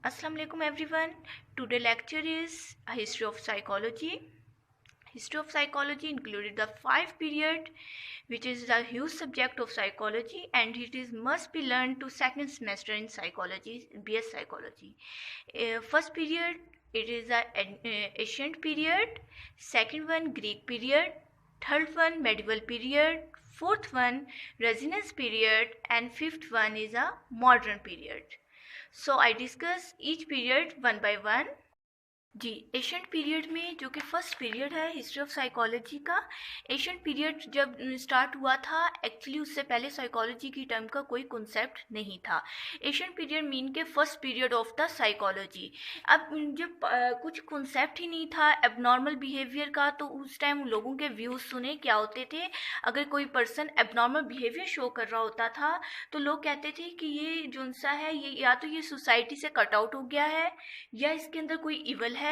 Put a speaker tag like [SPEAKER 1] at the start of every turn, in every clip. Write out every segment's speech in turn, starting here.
[SPEAKER 1] Assalamu alaikum everyone. Today lecture is a history of psychology. History of psychology included the 5 period, which is a huge subject of psychology, and it is must be learned to second semester in psychology, BS psychology. First period, it is a ancient period. Second one, Greek period. Third one, medieval period. Fourth one, Renaissance period, and fifth one is a modern period. So I discuss each period one by one. जी, ancient period में जो कि first period है history of psychology का, ancient period जब start हुआ था, actually उससे पहले साइकोलॉजी की टर्म का कोई कॉन्सेप्ट नहीं था. एशियंट पीरियड मीन के first period of the psychology. अब जब कुछ कॉन्सेप्ट ही नहीं था एबनॉर्मल बिहेवियर का, तो उस टाइम लोगों के व्यूज़ सुने क्या होते थे. अगर कोई पर्सन एबनॉर्मल बिहेवियर शो कर रहा होता था तो लोग कहते थे कि ये जो सा है ये या तो ये सोसाइटी से कट आउट हो गया है, या इसके अंदर कोई इवल है,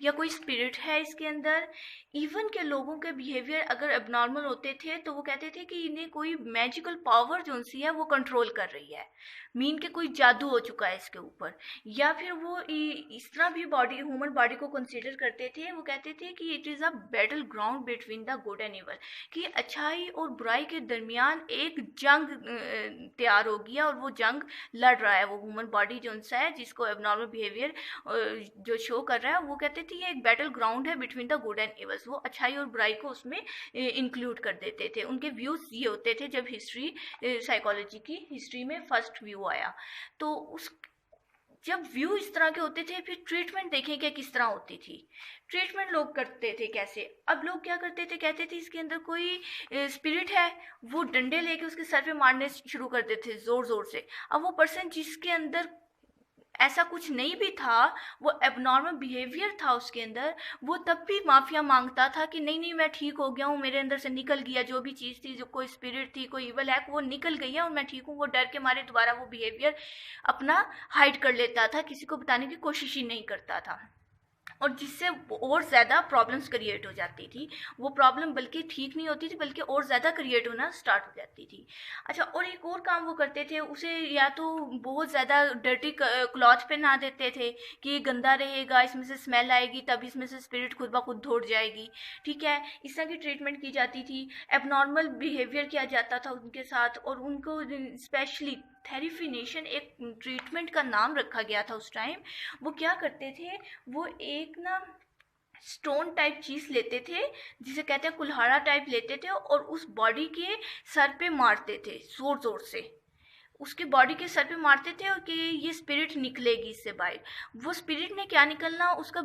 [SPEAKER 1] या कोई स्पिरिट है इसके अंदर. इवन के लोगों के बिहेवियर अगर एबनॉर्मल होते थे तो वो कहते थे कि इन्हें कोई मैजिकल पावर जो सी है वो कंट्रोल कर रही है, मीन के कोई जादू हो चुका है इसके ऊपर. या फिर वो इस तरह भी बॉडी, ह्यूमन बॉडी को कंसीडर करते थे. वो कहते थे कि it is a battle ground between the good and evil, कि अच्छाई और बुराई के दरमियान एक जंग तैयार हो गया और वो जंग लड़ रहा है वो ह्यूमन बॉडी जो सा है जिसको एबनॉर्मल बिहेवियर जो शो कर रहा है. वो कहते थे ये एक बैटल ग्राउंड है between the good and evils. वो अच्छाई और बुराई को उसमें इंक्लूड कर देते थे. उनके व्यूज़ ये होते थे जब हिस्ट्री, साइकोलॉजी की हिस्ट्री में फर्स्ट व्यू आया. तो उस जब व्यू इस तरह के होते थे, फिर ट्रीटमेंट देखें कि किस तरह होती थी. ट्रीटमेंट लोग करते थे कैसे. अब लोग क्या करते थे, कहते थे इसके अंदर कोई स्पिरिट है, वो डंडे लेके उसके सर पे मारने शुरू कर देते थे ज़ोर ज़ोर से. अब वो पर्सन जिसके अंदर ऐसा कुछ नहीं भी था, वो एबनॉर्मल बिहेवियर था उसके अंदर, वो तब भी माफिया मांगता था कि नहीं नहीं मैं ठीक हो गया हूँ, मेरे अंदर से निकल गया जो भी चीज़ थी, जो कोई स्पिरिट थी, कोई इवल है, वो निकल गई है और मैं ठीक हूँ. वो डर के मारे दोबारा वो बिहेवियर अपना हाइड कर लेता था, किसी को बताने की कोशिश ही नहीं करता था, और जिससे और ज़्यादा प्रॉब्लम्स क्रिएट हो जाती थी. वो प्रॉब्लम बल्कि ठीक नहीं होती थी, बल्कि और ज़्यादा क्रिएट होना स्टार्ट हो जाती थी. अच्छा, और एक और काम वो करते थे, उसे या तो बहुत ज़्यादा डर्टी क्लॉथ पहना देते थे कि ये गंदा रहेगा, इसमें से स्मेल आएगी, तब इसमें से स्पिरिट खुद ब खुद दौड़ जाएगी. ठीक है, इस तरह की ट्रीटमेंट की जाती थी. एबनॉर्मल बिहेवियर किया जाता था उनके साथ, और उनको स्पेशली थेरिफिनेशन एक ट्रीटमेंट का नाम रखा गया था उस टाइम. वो क्या करते थे, वो एक ना स्टोन टाइप चीज़ लेते थे जिसे कहते हैं कुल्हाड़ा टाइप लेते थे, और उस बॉडी के सर पे मारते थे ज़ोर ज़ोर से. उसके बॉडी के सर पे मारते थे और कि ये स्पिरिट निकलेगी इससे बाहर. वो स्पिरिट ने क्या निकलना, उसका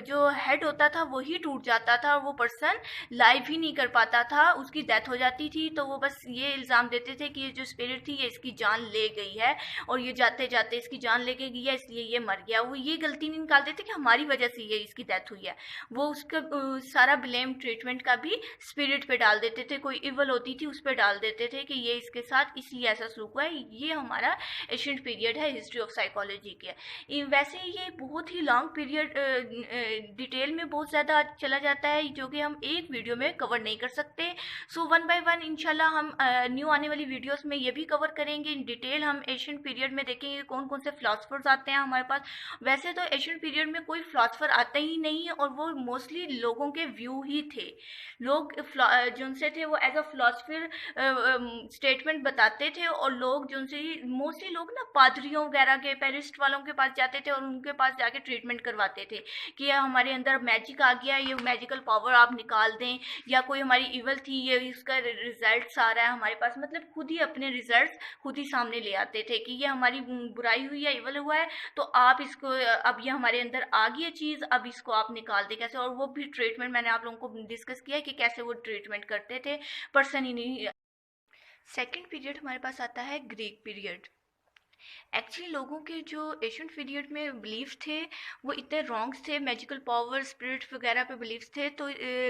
[SPEAKER 1] जो हेड होता था वही टूट जाता था और वो पर्सन लाइव ही नहीं कर पाता था, उसकी डेथ हो जाती थी. तो वो बस ये इल्ज़ाम देते थे कि ये जो स्पिरिट थी ये इसकी जान ले गई है, और ये जाते जाते इसकी जान लेके गई है इसलिए ये मर गया. वो ये गलती नहीं निकालते थे कि हमारी वजह से ये इसकी डेथ हुई है. वो उसका सारा ब्लेम ट्रीटमेंट का भी स्पिरिट पे डाल देते थे. कोई इवल होती थी उस पर डाल देते थे कि ये इसके साथ इसलिए ऐसा सलूक हुआ है. ये हमारा एशियंट पीरियड है हिस्ट्री ऑफ साइकोलॉजी के. वैसे ये बहुत ही लॉन्ग पीरियड, डिटेल में बहुत ज़्यादा चला जाता है, जो कि हम एक वीडियो में कवर नहीं कर सकते. सो वन बाय वन इंशाल्लाह हम न्यू आने वाली वीडियोस में ये भी कवर करेंगे इन डिटेल. हम एशियंट पीरियड में देखेंगे कौन कौन से फिलासफर्स आते हैं हमारे पास. वैसे तो एशियंट पीरियड में कोई फिलासफर आता ही नहीं है, और वो मोस्टली लोगों के व्यू ही थे. लोग जो से थे वो एज अ फिलासफर स्टेटमेंट बताते थे, और लोग जो से मोस्टली लोग ना पादरियों वगैरह के, पेरिस्ट वालों के पास जाते थे और उनके पास जाके ट्रीटमेंट करवाते थे कि ये हमारे अंदर मैजिक आ गया, ये मैजिकल पावर आप निकाल दें, या कोई हमारी इवल थी ये इसका रिजल्ट आ रहा है हमारे पास. मतलब खुद ही अपने रिजल्ट खुद ही सामने ले आते थे कि ये हमारी बुराई हुई है, इवल हुआ है, तो आप इसको, अब ये हमारे अंदर आ गई है चीज़, अब इसको आप निकाल दें कैसे. और वो भी ट्रीटमेंट मैंने आप लोगों को डिस्कस किया है कि कैसे वो ट्रीटमेंट करते थे, पर्सन ही नहीं. सेकेंड पीरियड हमारे पास आता है ग्रीक पीरियड. एक्चुअली लोगों के जो एशियंट पीरियड में बिलीफ थे वो इतने रॉन्ग्स थे, मैजिकल पावर, स्पिरिट वगैरह पे बिलीफ्स थे. तो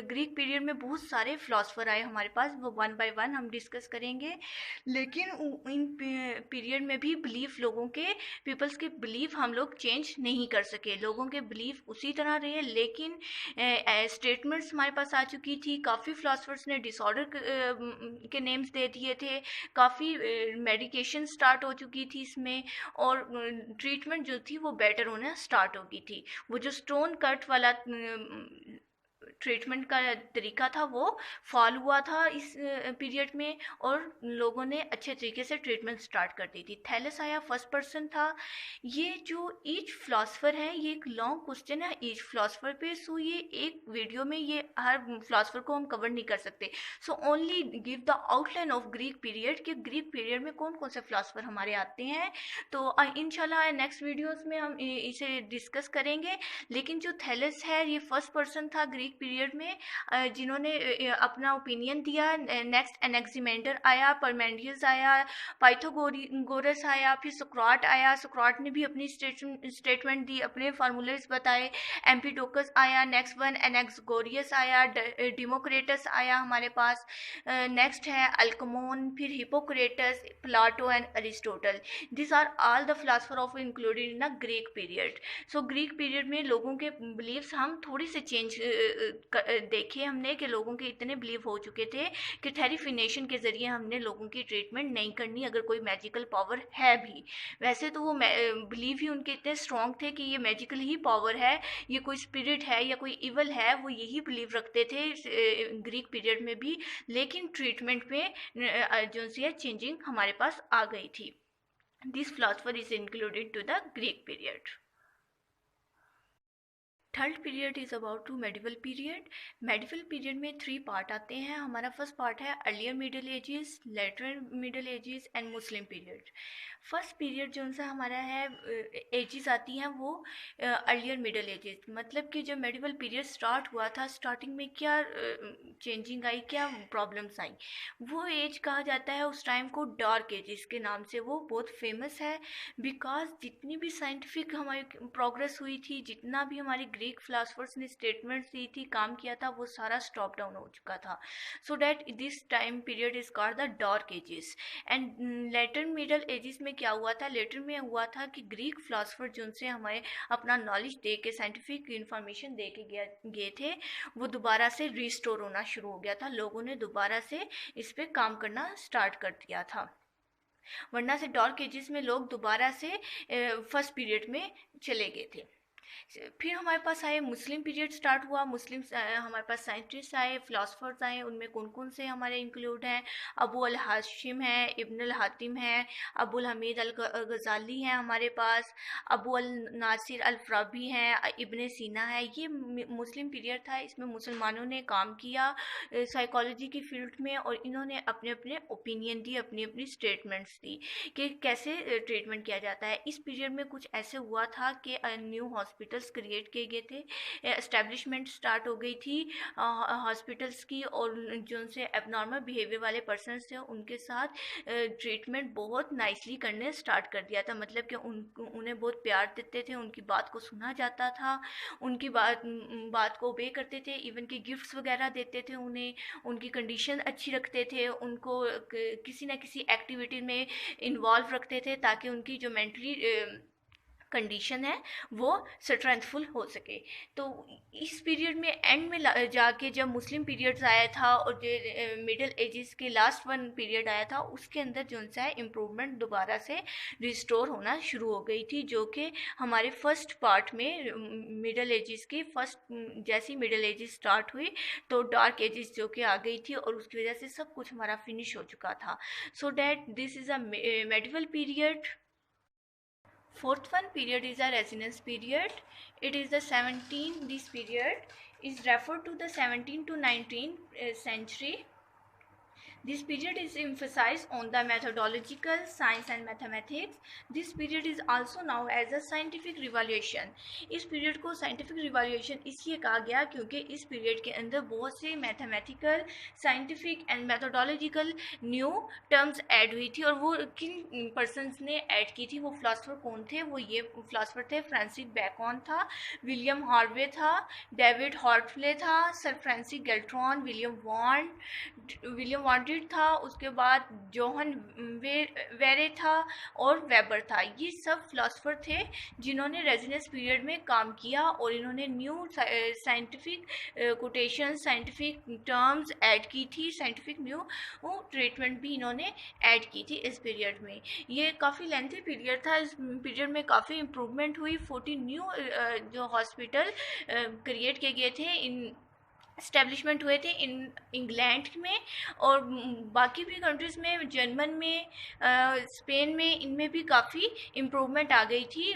[SPEAKER 1] ग्रीक पीरियड में बहुत सारे फिलासफर आए हमारे पास, वो वन बाय वन हम डिस्कस करेंगे. लेकिन इन पीरियड में भी बिलीफ लोगों के, पीपल्स के बिलीफ हम लोग चेंज नहीं कर सके. लोगों के बिलीफ उसी तरह रहे, लेकिन स्टेटमेंट्स हमारे पास आ चुकी थी. काफ़ी फिलासफर्स ने डिसऑर्डर के नेम्स दे दिए थे, काफ़ी मेडिकेशन स्टार्ट हो चुकी थी में, और ट्रीटमेंट जो थी वो बेटर होना स्टार्ट हो गई थी। वो जो स्टोन कट वाला ट्रीटमेंट का तरीका था वो फॉलो हुआ था इस पीरियड में, और लोगों ने अच्छे तरीके से ट्रीटमेंट स्टार्ट कर दी थी। थैलेस आया फर्स्ट पर्सन था। ये जो ईच फिलासफर है, ये एक लॉन्ग क्वेश्चन है ईच फिलासफर पे, सो ये एक वीडियो में ये हर फिलासफर को हम कवर नहीं कर सकते। So only give the outline of Greek period कि ग्रीक पीरियड में कौन कौन से फिलासफर हमारे आते हैं। तो इंशाल्लाह नेक्स्ट वीडियोस में हम इसे डिस्कस करेंगे। लेकिन जो थैलेस है ये फर्स्ट पर्सन था ग्रीक पीरियड में जिन्होंने अपना ओपिनियन दिया। नेक्स्ट एनेक्सिमेंडर आया, परमेंडियस आया, पाइथागोरस आया, फिर सुकराट आया। सुकराट ने भी अपनी स्टेटमेंट दी, अपने फार्मूलेस बताए। एम्पिडोकस आया, नेक्स्ट वन एनेक्सगोरियस आया, डेमोक्रेटस आया हमारे पास। नेक्स्ट है अल्कमोन, फिर Hippocrates, Plato and Aristotle. This are all the philosopher of included in the Greek period. So Greek period में लोगों के बिलीव्स हम थोड़ी से चेंज देखे हमने कि लोगों के इतने बिलीव हो चुके थे कि थेरिफिनेशन के ज़रिए हमने लोगों की ट्रीटमेंट नहीं करनी अगर कोई मैजिकल पावर है भी। वैसे तो वो बिलीव ही उनके इतने स्ट्रॉन्ग थे कि ये मैजिकल ही पावर है, ये कोई स्पिरिट है या कोई इवल है, वो यही बिलीव रखते थे ग्रीक पीरियड में भी। लेकिन ट्रीटमेंट में जो सी है चेंजिंग हमारे पास आ गई थी। This philosopher is included to the Greek period. Third period is about to medieval period. Medieval period में 3 पार्ट आते हैं। हमारा फर्स्ट पार्ट है earlier middle ages, later middle ages and Muslim period. First period जो सा हमारा है edges आती हैं वो अर्लियर मिडल एजेस, मतलब कि जब मेडिवल पीरियड स्टार्ट हुआ था, स्टार्टिंग में क्या चेंजिंग आई, क्या प्रॉब्लम्स आई, वो एज कहा जाता है उस टाइम को डार्क एजेस के नाम से। वो बहुत फेमस है बिकॉज जितनी भी साइंटिफिक हमारी प्रोग्रेस हुई थी, जितना भी हमारे ग्रीक फिलासफर्स ने स्टेटमेंट्स दी थी, काम किया था, वो सारा स्टॉप डाउन हो चुका था। So that this time period is called the dark ages. And later middle edges में क्या हुआ था, लेटर में हुआ था कि ग्रीक फिलासफर जिनसे हमें अपना नॉलेज दे के, साइंटिफिक इंफॉर्मेशन दे के गए थे, वो दोबारा से रिस्टोर होना शुरू हो गया था। लोगों ने दोबारा से इस पर काम करना स्टार्ट कर दिया था, वरना से डार्क एजेस में लोग दोबारा से फर्स्ट पीरियड में चले गए थे। फिर हमारे पास आए मुस्लिम पीरियड स्टार्ट हुआ। मुस्लिम हमारे पास साइंटिस्ट आए, फिलासफर्स आए। उनमें कौन कौन से हमारे इंक्लूड हैं, अबू अल हाशिम है, इब्न अल हातिम है, अबुल हमीद अल गज़ाली हैं हमारे पास, अबू अल नासिर अल फराबी हैं, इब्न सीना है। ये मुस्लिम पीरियड था, इसमें मुसलमानों ने काम किया साइकोलॉजी की फील्ड में, और इन्होंने अपने अपने ओपिनियन दी, अपनी अपनी स्टेटमेंट्स दी कि कैसे ट्रीटमेंट किया जाता है। इस पीरियड में कुछ ऐसे हुआ था कि न्यू हॉस्पिटल्स क्रिएट किए गए थे, एस्टेब्लिशमेंट स्टार्ट हो गई थी हॉस्पिटल्स की, और जो उनसे एबनॉर्मल बिहेवियर वाले पर्सनस थे उनके साथ ट्रीटमेंट बहुत नाइसली करने स्टार्ट कर दिया था। मतलब कि उन्हें बहुत प्यार देते थे, उनकी बात को सुना जाता था, उनकी बात को ओबे करते थे, इवन कि गिफ्ट्स वगैरह देते थे उन्हें, उनकी कंडीशन अच्छी रखते थे, उनको किसी न किसी एक्टिविटी में इन्वॉल्व रखते थे ताकि उनकी जो मेंटली कंडीशन है वो स्ट्रेंथफुल हो सके। तो इस पीरियड में एंड में जाके जब मुस्लिम पीरियड्स आया था और जो मिडिल एजेस के लास्ट वन पीरियड आया था, उसके अंदर जो सा है इम्प्रूवमेंट दोबारा से रिस्टोर होना शुरू हो गई थी, जो कि हमारे फर्स्ट पार्ट में मिडिल एजेस की फर्स्ट जैसी मिडिल एजेस स्टार्ट हुई तो डार्क एजेस जो कि आ गई थी, और उसकी वजह से सब कुछ हमारा फिनिश हो चुका था। So that this is a medieval period. Fourth one period is a resonance period. It is the 17. This period is referred to the 17th to 19th century. This period is emphasized on the methodological science and mathematics. This period is also known as a scientific revolution. इस period को scientific revolution इसलिए कहा गया क्योंकि इस period के अंदर बहुत से mathematical, scientific and methodological new terms add हुई थी। और वो किन पर्सनस ने ऐड की थी, वो फिलासफर कौन थे, वो ये फिलासफर थे, फ्रांसिस बेकन था, विलियम हार्वे था, डेविड हॉर्टले था, सर फ्रांसिस गैल्ट्रॉन, विलियम वॉन्टेड डेविड था, उसके बाद जोहन वेरे था और वेबर था। ये सब फिलोसफर थे जिन्होंने रेजिनेंस पीरियड में काम किया और इन्होंने new scientific quotation, scientific terms add की थी, साइंटिफिक न्यू ट्रीटमेंट भी इन्होंने ऐड की थी इस पीरियड में। ये काफ़ी लेंथी पीरियड था, इस पीरियड में काफ़ी इम्प्रूवमेंट हुई। 14 न्यू जो हॉस्पिटल क्रिएट किए गए थे, इन इस्टेब्लिशमेंट हुए थे इन इंग्लैंड में और बाकी भी कंट्रीज़ में, जर्मन में, स्पेन में, इनमें भी काफ़ी इम्प्रूवमेंट आ गई थी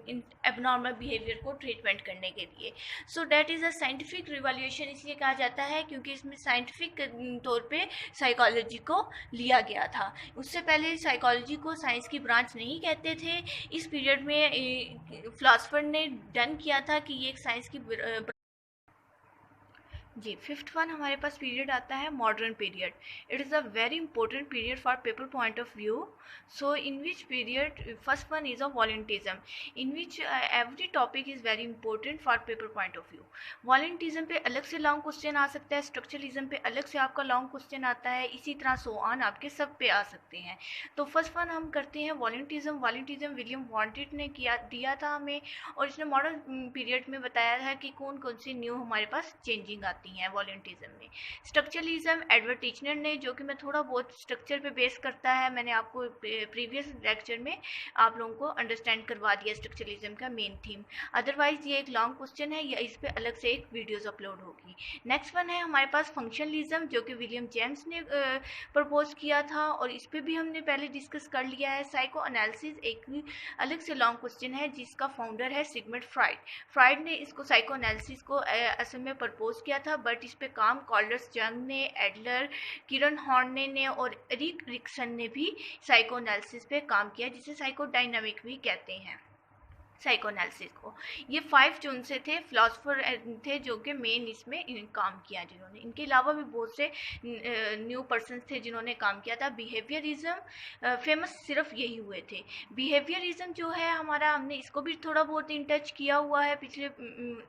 [SPEAKER 1] इन एबनॉर्मल बिहेवियर को ट्रीटमेंट करने के लिए। So that is a scientific revolution इसलिए कहा जाता है क्योंकि इसमें साइंटिफिक तौर पे साइकोलॉजी को लिया गया था। उससे पहले साइकोलॉजी को साइंस की ब्रांच नहीं कहते थे। इस पीरियड में फिलासफर ने डन किया था कि ये एक साइंस की जी। फिफ्थ वन हमारे पास पीरियड आता है modern period. It is a very important period for people point of view. So in which period first one is a voluntarism, in which every topic is very important for people point of view. Voluntarism पे अलग से long question आ सकता है, structuralism पे अलग से आपका long question आता है, इसी तरह सो ऑन आपके सब पे आ सकते हैं। तो फर्स्ट वन हम करते हैं वॉलंटिज्म। वॉलंटिज्म विलियम वॉन्टिट ने दिया था हमें और इसने मॉडर्न पीरियड में बताया था कि कौन कौन सी न्यू हमारे पास चेंजिंग आती हैं वॉलंटिज्म में। स्ट्रक्चरलिज्म एडवर्ड टीचनर ने, जो कि मैं थोड़ा बहुत स्ट्रक्चर पे बेस करता है, मैंने आपको प्रीवियस लेक्चर में आप लोगों को अंडरस्टैंड करवा दिया स्ट्रक्चरलिज्म का मेन थीम। अदरवाइज ये एक लॉन्ग क्वेश्चन है, या इस पे अलग से एक वीडियोस अपलोड होगी। नेक्स्ट वन है हमारे पास फंक्शनलिज्म, जो कि विलियम जेम्स ने प्रपोज किया था और इस पे भी हमने पहले डिस्कस कर लिया है। साइको एनालिसिस एक अलग से लॉन्ग क्वेश्चन है जिसका फाउंडर है सिगमंड फ्राइड। फ्राइड ने इसको साइको एनालिसिस को असल में प्रपोज किया था, बट इस पे काम कॉल्डर्स जंग ने, एडलर, किरण हॉर्ने ने और एरिक रिक्सन ने भी साइको एनालिसिस पे काम किया, जिसे साइकोडायनामिक भी कहते हैं साइको एनालिसिस को। ये 5 जून से थे, फिलोसफर थे जो कि मेन इसमें काम किया जिन्होंने। इनके अलावा भी बहुत से न्यू पर्सन थे जिन्होंने काम किया था। बिहेवियरिज्म फेमस सिर्फ यही हुए थे। बिहेवियरिज्म जो है हमारा, हमने इसको भी थोड़ा बहुत इन टच किया हुआ है पिछले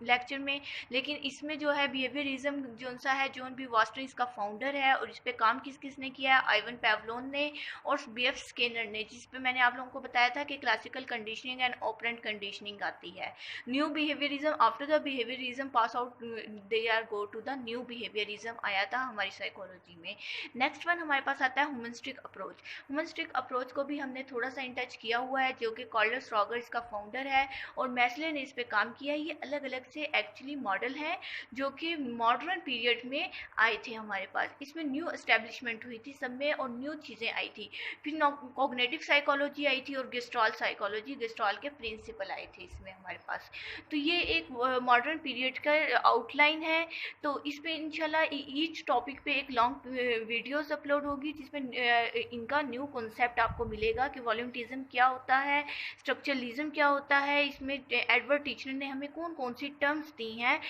[SPEAKER 1] लेक्चर में, लेकिन इसमें जो है बिहेवियरिज्म जो सा है, जॉन बी वास्टर इसका फाउंडर है और इस पर काम किस किस ने किया है, आइवन पैवलोन ने और BF स्किनर ने, जिस पे मैंने आप लोगों को बताया था कि classical conditioning and operant conditioning आती है। New behaviourism, after the behaviourism pass out they are go to the new behaviourism आया था हमारी साइकोलॉजी में। नेक्स्ट वन हमारे पास आता है ह्यूमनिस्टिक अप्रोच। ह्यूमनिस्टिक अप्रोच को भी हमने थोड़ा सा इन टच किया हुआ है, जो कि कॉल्डर्स रॉगर इसका फाउंडर है और मैस्ले ने इस पे काम किया। ये अलग अलग से एक्चुअली मॉडल हैं जो कि मॉडर्न पीरियड में आए थे हमारे पास। इसमें न्यू एस्टेब्लिशमेंट हुई थी सब में और न्यू चीज़ें आई थी। फिर कॉग्निटिव साइकोलॉजी आई थी और गेस्टॉल साइकोलॉजी, गेस्टॉल के प्रिंसिपल आए थे इसमें हमारे पास। तो ये एक मॉडर्न पीरियड का आउटलाइन है। तो इसमें इंशाल्लाह ईच टॉपिक पे एक लॉन्ग वीडियोस अपलोड होगी जिसमें इनका न्यू कॉन्सेप्ट आपको मिलेगा कि वॉलंटिज्म क्या होता है, स्ट्रक्चरलिज्म क्या होता है, इसमें एडवर्ड टीचनर ने हमें कौन कौन सी टर्म्स दी हैं,